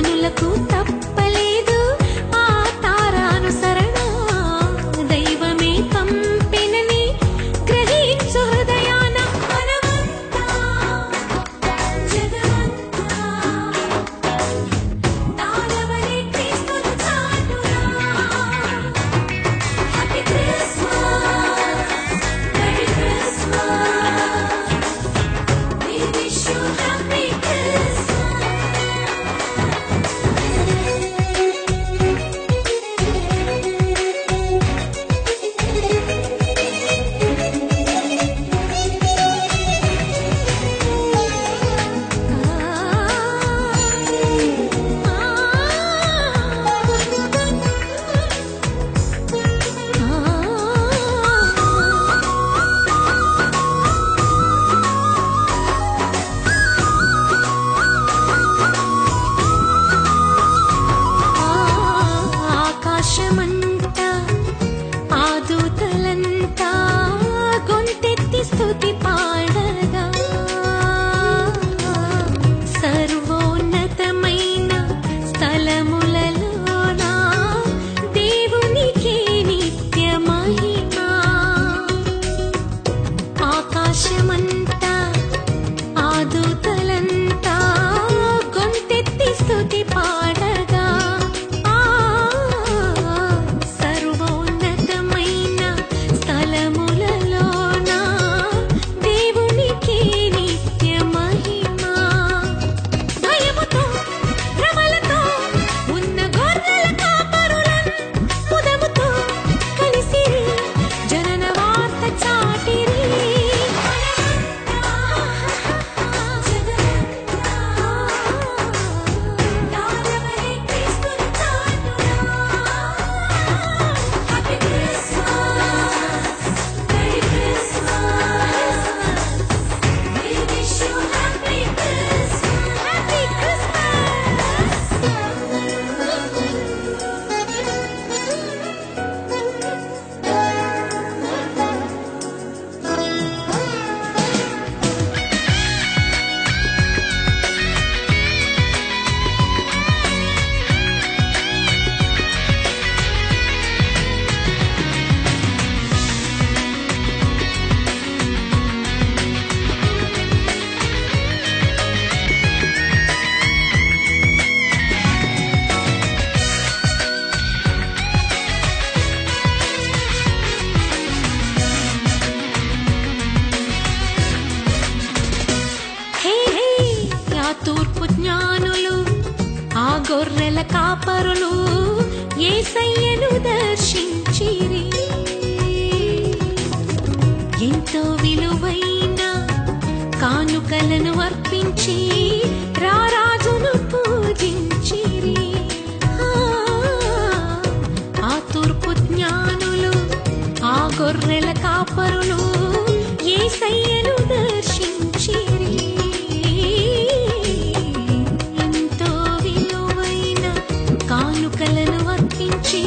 జనులకు తప్పలేదు ఆ తారానుసరణ. దైవమే పంపెనని గ్రహించు హృదయాన. మనమంతా జగమంతా తాళవలె క్రీస్తును చాటురా. Happy Christmas, merry Christmas, we wish you happy Christmas. ఆకాశమంతా ఆ దూతలంతా గొంతెత్తి స్తుతి పాడగా. సర్వోన్నతమైన స్థలములలోన దేవునికే నిత్య మహిమ. ఆకాశమంతా ఆ దూతలంతా గొంతెత్తి స్తుతి పాడగా. సర్వోన్నతమైన స్థలములలోన దేవునికే నిత్య మహిమ. భయముతో భ్రమలతో ఉన్న గొర్రెల కాపరులను ముదముతో కలిసిరి, జనన వార్త చాటిరి. తాళవలె క్రీస్తును చాటురా. Happy Christmas, merry Christmas, we wish you happy Christmas. Happy hey hey, ఆ తూర్పు జ్ఞానులు ఆ గొర్రెల కాపరులు యేసయ్యను దర్శించిరి. ఎంతో విలువైన కానుకలను అర్పించి రారాజును పూజించిరి. ఆ తూర్పు జ్ఞానులు ఆ గొర్రెల కాపరులు యేసయ్యను దర్శించిరి. ఎంతో విలువైన కానుకలను అర్పించి